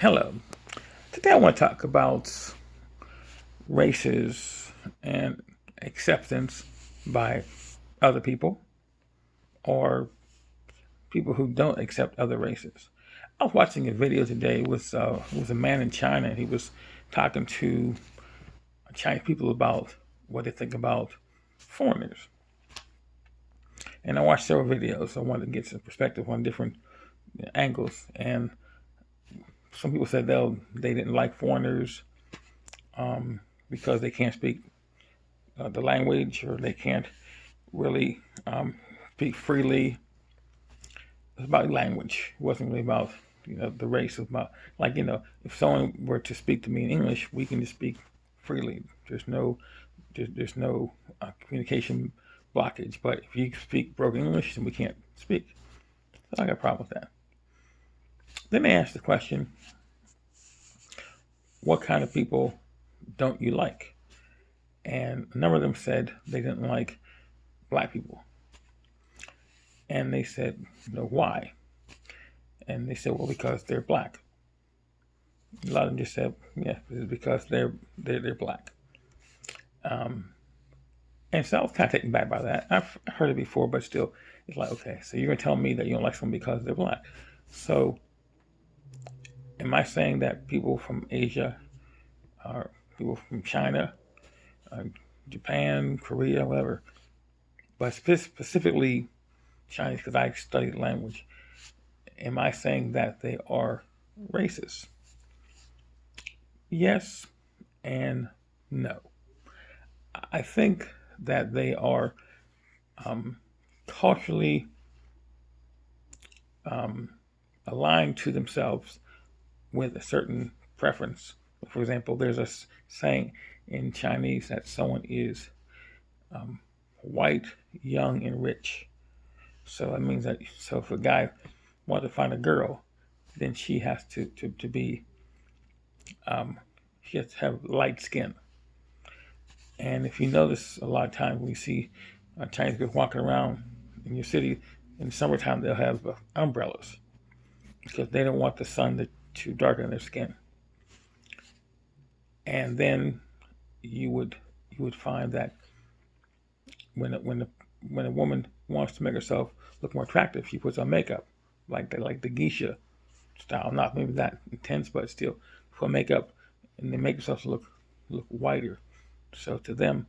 Hello. Today I want to talk about races and acceptance by other people or people who don't accept other races. I was watching a video today with a man in China. And he was talking to Chinese people about what they think about foreigners. And I watched several videos. I wanted to get some perspective on different angles. And some people said they didn't like foreigners because they can't speak the language or they can't really speak freely. It was about language. It wasn't really about the race. It was about like if someone were to speak to me in English, we can just speak freely. There's no communication blockage. But if you speak broken English, then we can't speak. So I got a problem with that. Then they asked the question, what kind of people don't you like? And a number of them said they didn't like black people. And they said, why? And they said, well, because they're black. A lot of them just said, yeah, it's because they're black. And so I was kind of taken back by that. I've heard it before, but still, it's like, okay, so you're gonna tell me that you don't like someone because they're black. So, am I saying that people from Asia, or people from China, uh, Japan, Korea, whatever, but specifically Chinese, because I studied language, am I saying that they are racist? Yes and no. I think that they are um, culturally um, aligned to themselves with a certain preference. For example, there's a saying in Chinese that someone is um, white, young, and rich. So that means that if a guy wants to find a girl, then she has to be she has to have light skin. And if you notice, a lot of times we see Chinese people walking around in your city in the summertime, they'll have umbrellas because they don't want the sun to darken their skin. And then you would find that when a woman wants to make herself look more attractive, she puts on makeup, like the geisha style. Not maybe that intense, but still put makeup, and they make themselves look whiter. So to them,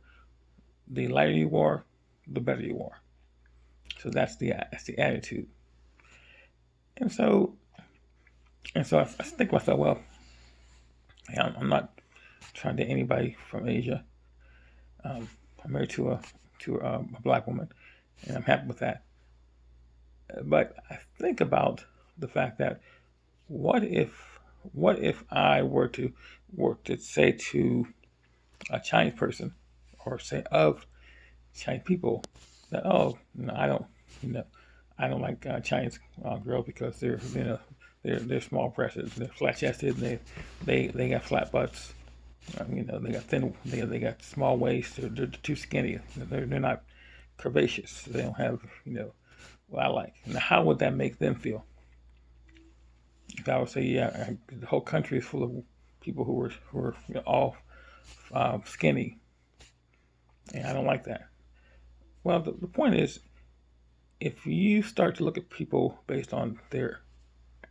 the lighter you are, the better you are. So that's the attitude. And so I think to myself, well, I'm not trying to date anybody from Asia. I'm married to a black woman, and I'm happy with that. But I think about the fact that what if I were to say to a Chinese person or say of Chinese people that I don't you know I don't like Chinese girls because they're small breasted, they're flat chested, they got flat butts. They got they got small waists. They're too skinny. They're not curvaceous. They don't have what I like. Now, how would that make them feel? If I would say, yeah, the whole country is full of people who are all skinny, and I don't like that. Well, the point is, if you start to look at people based on their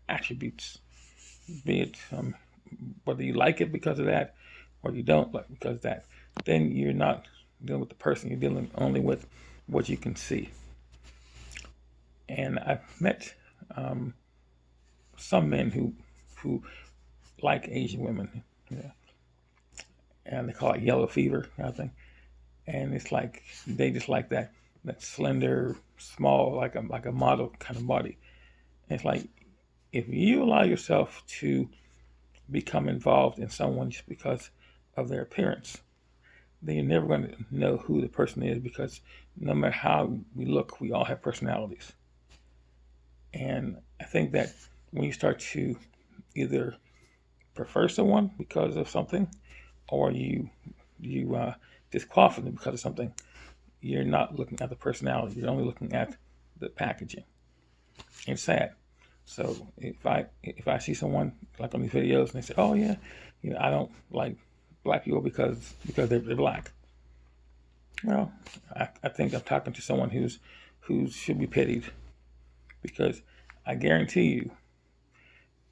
attributes, be it whether you like it because of that or you don't like it because of that, then you're not dealing with the person. You're dealing only with what you can see. And I've met um, some men who like Asian women, yeah, and they call it yellow fever kind of thing. And it's like they just like that slender, small, like a model kind of body. And it's like if you allow yourself to become involved in someone just because of their appearance, then you're never going to know who the person is because no matter how we look, we all have personalities. And I think that when you start to either prefer someone because of something, or you disqualify them because of something, you're not looking at the personality. You're only looking at the packaging. It's sad. So if I see someone like on these videos, and they say, "Oh yeah, I don't like black people because they're black." Well, I think I'm talking to someone who should be pitied, because I guarantee you,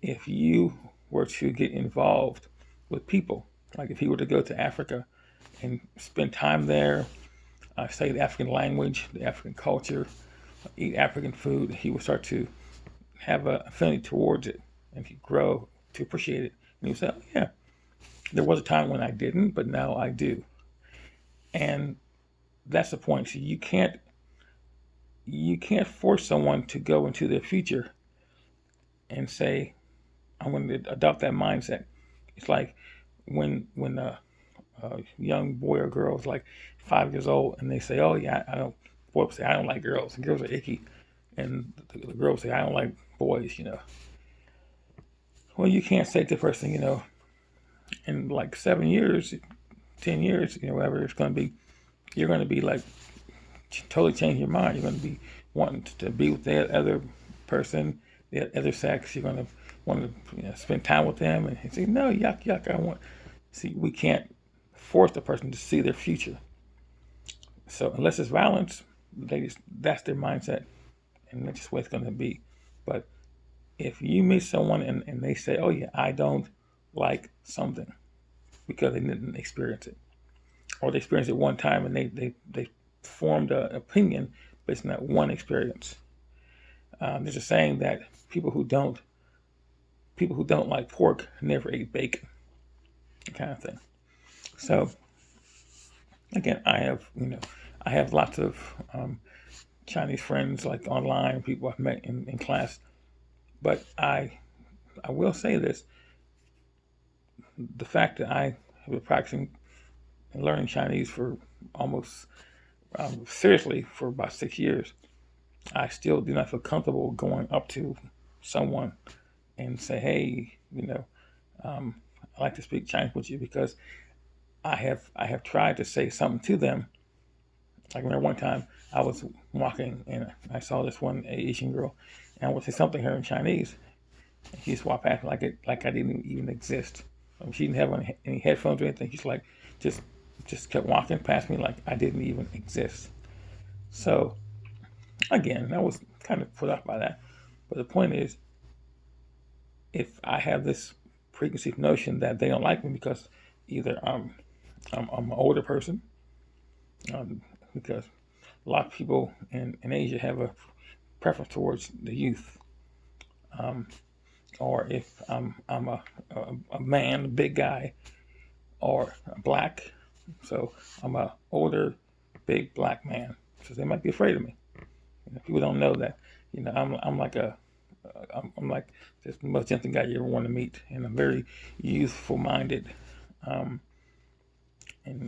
if you were to get involved with people, like if he were to go to Africa and spend time there, study the African language, the African culture, eat African food, he would start to have an affinity towards it, and he'd grow to appreciate it. And he would say, "Oh, yeah, there was a time when I didn't, but now I do." And that's the point. So you can't force someone to go into their future and say, "I'm going to adopt that mindset." It's like when a young boy or girl is like 5 years old, and they say, "Oh yeah, I don't." Boy say, "I don't like girls," and girls are icky, and the girls say, "I don't like boys." Well, you can't say to the person, in like 7 years, 10 years, whatever it's going to be, you're going to be like totally change your mind. You're going to be wanting to be with that other person, the other sex. You're going to want to spend time with them, and say, "No, yuck, yuck. I want." See, we can't force the person to see their future. So unless it's violence, that's their mindset, and that's just what it's going to be. But if you meet someone and they say, "Oh yeah, I don't like something," because they didn't experience it, or they experienced it one time and they formed an opinion based on that one experience. There's a saying that people who don't like pork never ate bacon, kind of thing. So again, I have lots of Chinese friends, like online, people I've met in class. But I will say this: the fact that I have been practicing and learning Chinese for almost seriously for about 6 years, I still do not feel comfortable going up to someone and say, "Hey, I like to speak Chinese with you," because I have tried to say something to them. Like, I remember one time I was walking and I saw this one Asian girl, and I would say something to her in Chinese. And she just walked past me like I didn't even exist. She didn't have any headphones or anything. She's like just just kept walking past me like I didn't even exist. So again, I was kind of put off by that. But the point is, if I have this preconceived notion that they don't like me because either I'm an older person, um, because a lot of people in Asia have a preference towards the youth, or if I'm a man, a big guy, or black, so I'm a older, big black man, so they might be afraid of me. People don't know that. I'm like I'm like this most gentle guy you ever want to meet, and I'm very youthful minded, and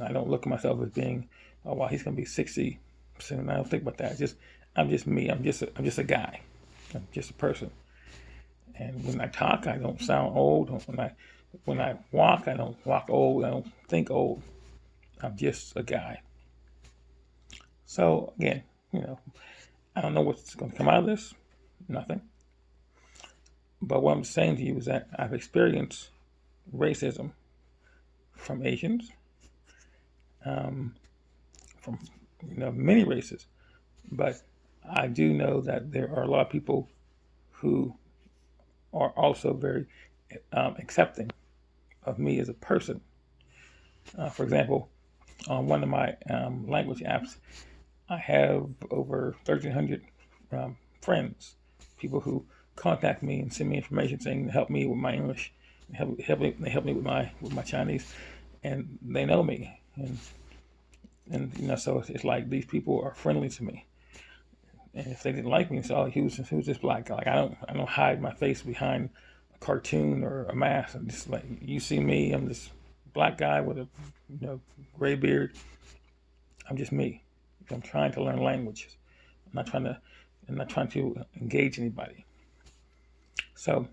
I don't look at myself as being, "Oh wow, he's gonna be 60 soon." I don't think about that. I'm just me. I'm just a guy. I'm just a person. And when I talk, I don't sound old. When I walk, I don't walk old. I don't think old. I'm just a guy. So again, you know, I don't know what's going to come out of this. Nothing. But what I'm saying to you is that I've experienced racism from Asians, from many races. But I do know that there are a lot of people who are also very accepting of me as a person. For example, on one of my language apps, I have over 1,300 friends, people who contact me and send me information saying help me with my English, help me with my Chinese, and they know me, and so it's like these people are friendly to me. And if they didn't like me, so who's this black guy? Like, I don't hide my face behind a cartoon or a mask. I'm just like, you see me, I'm this black guy with a gray beard. I'm just me. I'm trying to learn languages. I'm not trying to engage anybody. So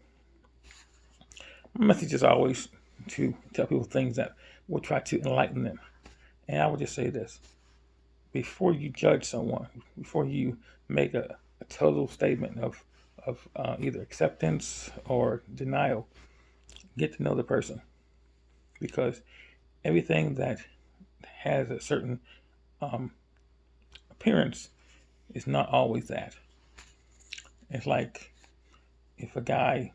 my message is always to tell people things that will try to enlighten them. And I would just say this: before you judge someone, before you make a total statement of either acceptance or denial, get to know the person, because everything that has a certain appearance is not always that. It's like if a guy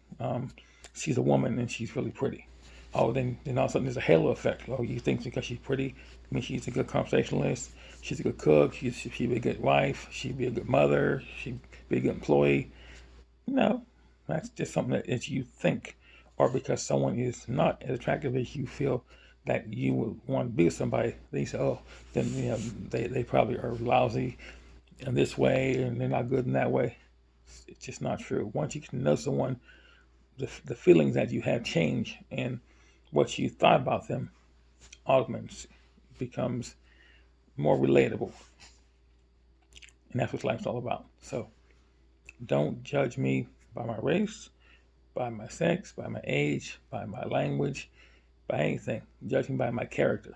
sees a woman and she's really pretty. Oh, then all of a sudden there's a halo effect. Oh, you think because she's pretty, I mean she's a good conversationalist, she's a good cook, she'd be a good wife, she'd be a good mother, she'd be a good employee. No, that's just something that you think, or because someone is not as attractive as you feel that you would want to be with somebody. They say, oh, then they probably are lousy in this way and they're not good in that way. It's just not true. Once you can know someone, the feelings that you have change, and what you thought about them augments, becomes more relatable, and that's what life's all about. So don't judge me by my race, by my sex, by my age, by my language, by anything. Judge me by my character.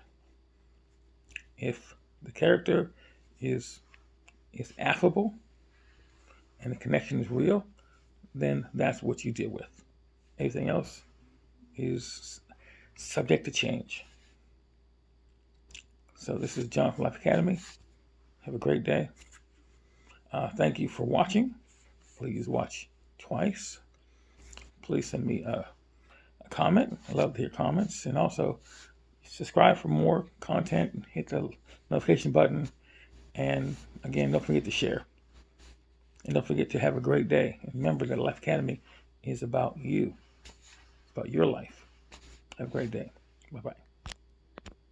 If the character is affable and the connection is real, then that's what you deal with. Everything else is subject to change. So this is John from Life Academy. Have a great day. Thank you for watching. Please watch twice. Please send me a comment. I love to hear comments. And also subscribe for more content. Hit the notification button. And again, don't forget to share. And don't forget to have a great day. And remember that Life Academy is about you, about your life. Have a great day. Bye-bye.